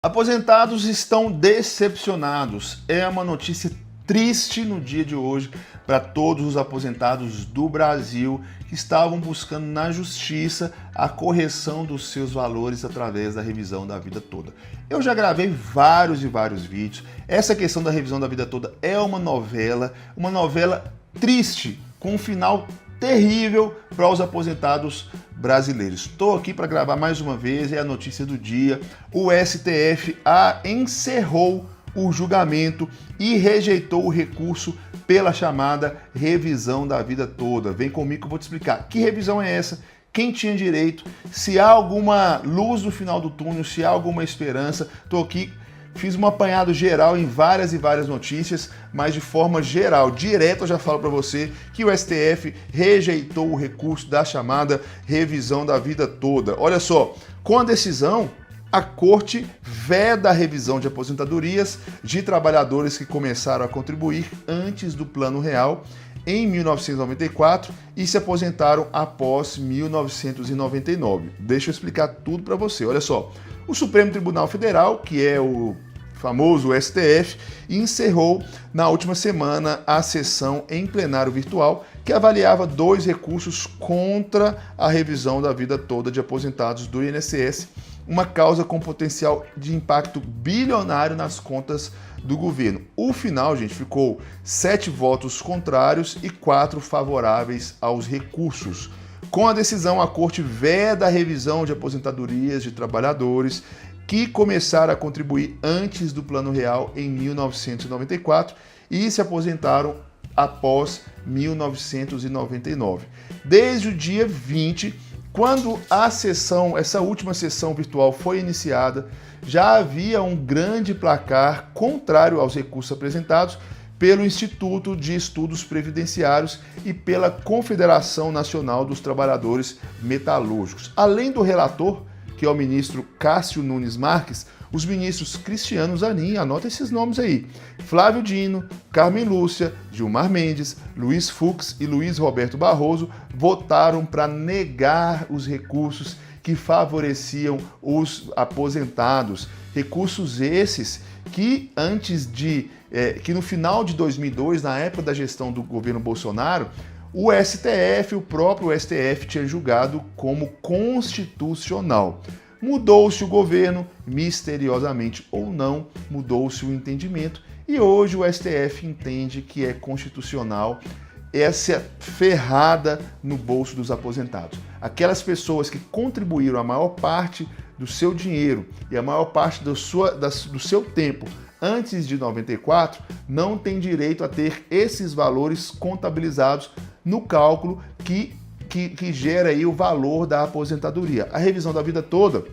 Aposentados estão decepcionados. É uma notícia triste no dia de hoje para todos os aposentados do Brasil que estavam buscando na justiça a correção dos seus valores através da revisão da vida toda. Eu já gravei vários vídeos. Essa questão da revisão da vida toda é uma novela triste, com um final terrível para os aposentados brasileiros. Estou aqui para gravar mais uma vez, é a notícia do dia. O STF encerrou o julgamento e rejeitou o recurso pela chamada revisão da vida toda. Vem comigo que eu vou te explicar que revisão é essa, quem tinha direito, se há alguma luz no final do túnel, se há alguma esperança. Estou aqui, fiz um apanhado geral em várias notícias, mas de forma geral, direto eu já falo para você que o STF rejeitou o recurso da chamada revisão da vida toda. Olha só, com a decisão, a Corte veda a revisão de aposentadorias de trabalhadores que começaram a contribuir antes do Plano Real em 1994 e se aposentaram após 1999. Deixa eu explicar tudo para você. Olha só, o Supremo Tribunal Federal, que é o famoso STF, encerrou na última semana a sessão em plenário virtual que avaliava dois recursos contra a revisão da vida toda de aposentados do INSS, uma causa com potencial de impacto bilionário nas contas do governo. O final, gente, ficou 7 votos contrários e 4 favoráveis aos recursos. Com a decisão, a Corte veda a revisão de aposentadorias de trabalhadores que começaram a contribuir antes do Plano Real em 1994 e se aposentaram após 1999. Desde o dia 20, quando essa última sessão virtual foi iniciada, já havia um grande placar contrário aos recursos apresentados pelo Instituto de Estudos Previdenciários e pela Confederação Nacional dos Trabalhadores Metalúrgicos. Além do relator, que é o ministro Cássio Nunes Marques, os ministros Cristiano Zanin, anota esses nomes aí, Flávio Dino, Carmen Lúcia, Gilmar Mendes, Luiz Fux e Luiz Roberto Barroso votaram para negar os recursos que favoreciam os aposentados. Recursos esses que que no final de 2002, na época da gestão do governo Bolsonaro, o STF, o próprio STF, tinha julgado como constitucional. Mudou-se o governo, misteriosamente ou não, mudou-se o entendimento e hoje o STF entende que é constitucional essa ferrada no bolso dos aposentados. Aquelas pessoas que contribuíram a maior parte do seu dinheiro e a maior parte do seu tempo antes de 94 não tem direito a ter esses valores contabilizados no cálculo que gera aí o valor da aposentadoria. A revisão da vida toda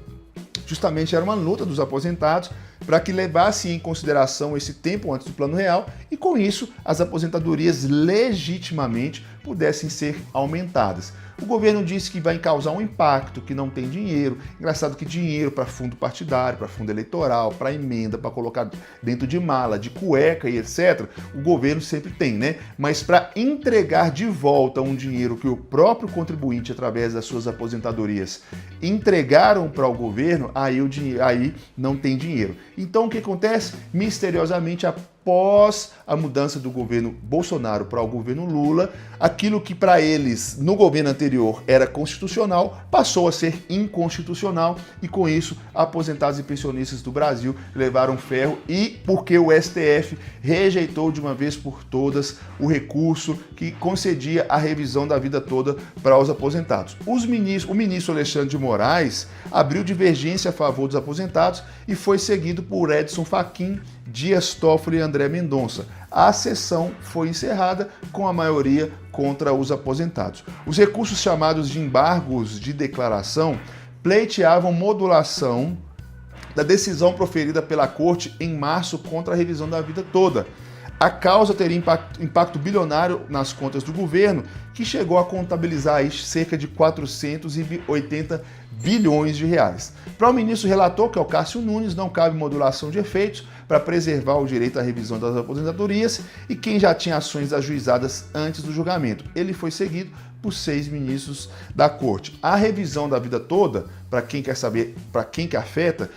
justamente era uma luta dos aposentados para que levasse em consideração esse tempo antes do Plano Real e, com isso, as aposentadorias legitimamente pudessem ser aumentadas. O governo disse que vai causar um impacto, que não tem dinheiro. Engraçado que dinheiro para fundo partidário, para fundo eleitoral, para emenda, para colocar dentro de mala, de cueca e etc., o governo sempre tem, né? Mas para entregar de volta um dinheiro que o próprio contribuinte, através das suas aposentadorias, entregaram para o governo, aí não tem dinheiro. Então o que acontece? Misteriosamente, após a mudança do governo Bolsonaro para o governo Lula, aquilo que para eles no governo anterior era constitucional passou a ser inconstitucional e com isso aposentados e pensionistas do Brasil levaram ferro e porque o STF rejeitou de uma vez por todas o recurso que concedia a revisão da vida toda para os aposentados. O ministro Alexandre de Moraes abriu divergência a favor dos aposentados e foi seguido por Edson Fachin, Dias Toffoli e André Mendonça. A sessão foi encerrada com a maioria contra os aposentados. Os recursos chamados de embargos de declaração pleiteavam modulação da decisão proferida pela Corte em março contra a revisão da vida toda. A causa teria impacto bilionário nas contas do governo, que chegou a contabilizar aí cerca de 480 bilhões de reais. Para o ministro relator, que é o Cássio Nunes, não cabe modulação de efeitos para preservar o direito à revisão das aposentadorias e quem já tinha ações ajuizadas antes do julgamento. Ele foi seguido por 6 ministros da Corte. A revisão da vida toda, para quem quer saber para quem que afeta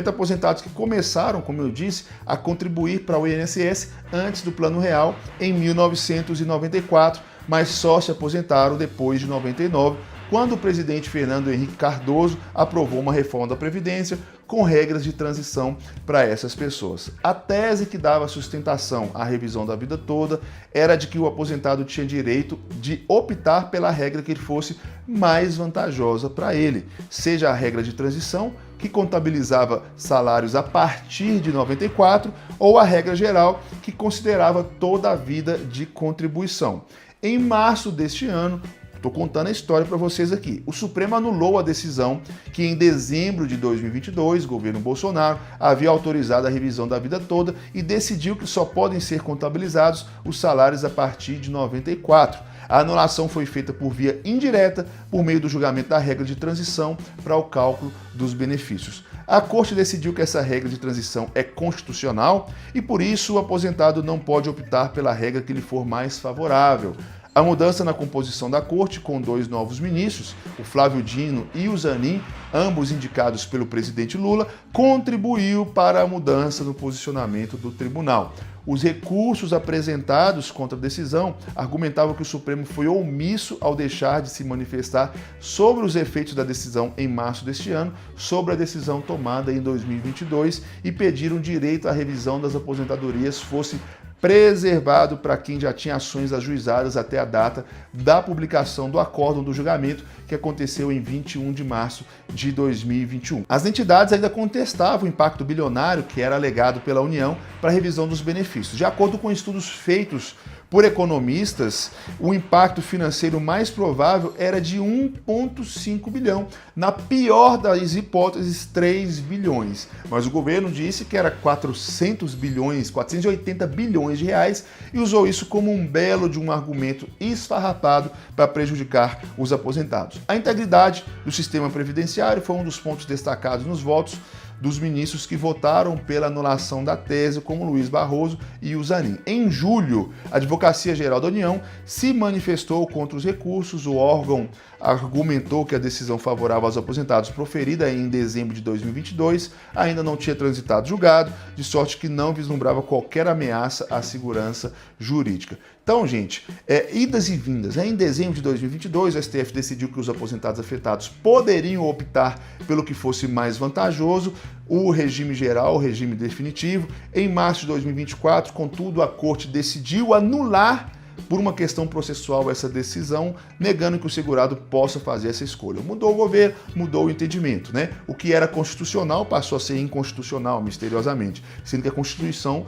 aposentados que começaram, como eu disse, a contribuir para o INSS antes do Plano Real em 1994, mas só se aposentaram depois de 99, quando o presidente Fernando Henrique Cardoso aprovou uma reforma da Previdência com regras de transição para essas pessoas. A tese que dava sustentação à revisão da vida toda era de que o aposentado tinha direito de optar pela regra que fosse mais vantajosa para ele, seja a regra de transição, que contabilizava salários a partir de 94, ou a regra geral, que considerava toda a vida de contribuição. Em março deste ano, estou contando a história para vocês aqui. O Supremo anulou a decisão que em dezembro de 2022, o governo Bolsonaro havia autorizado a revisão da vida toda e decidiu que só podem ser contabilizados os salários a partir de 94. A anulação foi feita por via indireta, por meio do julgamento da regra de transição para o cálculo dos benefícios. A Corte decidiu que essa regra de transição é constitucional e, por isso, o aposentado não pode optar pela regra que lhe for mais favorável. A mudança na composição da Corte, com 2 novos ministros, o Flávio Dino e o Zanin, ambos indicados pelo presidente Lula, contribuiu para a mudança no posicionamento do tribunal. Os recursos apresentados contra a decisão argumentavam que o Supremo foi omisso ao deixar de se manifestar sobre os efeitos da decisão em março deste ano, sobre a decisão tomada em 2022, e pediram direito à revisão das aposentadorias fosse preservado para quem já tinha ações ajuizadas até a data da publicação do acórdão do julgamento, que aconteceu em 21 de março de 2021. As entidades ainda contestavam o impacto bilionário que era alegado pela União para a revisão dos benefícios. De acordo com estudos feitos por economistas, o impacto financeiro mais provável era de 1,5 bilhão, na pior das hipóteses, 3 bilhões. Mas o governo disse que era 480 bilhões de reais e usou isso como um belo de um argumento esfarrapado para prejudicar os aposentados. A integridade do sistema previdenciário foi um dos pontos destacados nos votos dos ministros que votaram pela anulação da tese, como Luiz Barroso e o Zanin. Em julho, a Advocacia Geral da União se manifestou contra os recursos. O órgão argumentou que a decisão favorável aos aposentados, proferida em dezembro de 2022, ainda não tinha transitado julgado, de sorte que não vislumbrava qualquer ameaça à segurança jurídica. Então, gente, idas e vindas. Em dezembro de 2022, o STF decidiu que os aposentados afetados poderiam optar pelo que fosse mais vantajoso, o regime geral, o regime definitivo. Em março de 2024, contudo, a Corte decidiu anular por uma questão processual essa decisão, negando que o segurado possa fazer essa escolha. Mudou o governo, mudou o entendimento, né? O que era constitucional passou a ser inconstitucional, misteriosamente, sendo que a Constituição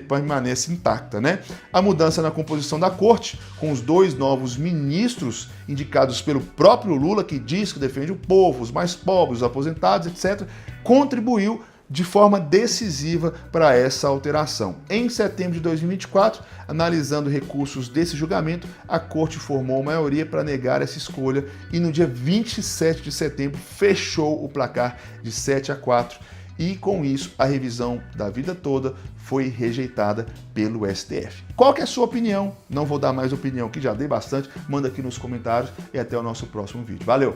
permanece intacta, né? A mudança na composição da Corte, com os 2 novos ministros indicados pelo próprio Lula, que diz que defende o povo, os mais pobres, os aposentados, etc., contribuiu de forma decisiva para essa alteração. Em setembro de 2024, analisando recursos desse julgamento, a Corte formou maioria para negar essa escolha e no dia 27 de setembro fechou o placar de 7-4 e com isso a revisão da vida toda foi rejeitada pelo STF. Qual que é a sua opinião? Não vou dar mais opinião, que já dei bastante. Manda aqui nos comentários e até o nosso próximo vídeo. Valeu!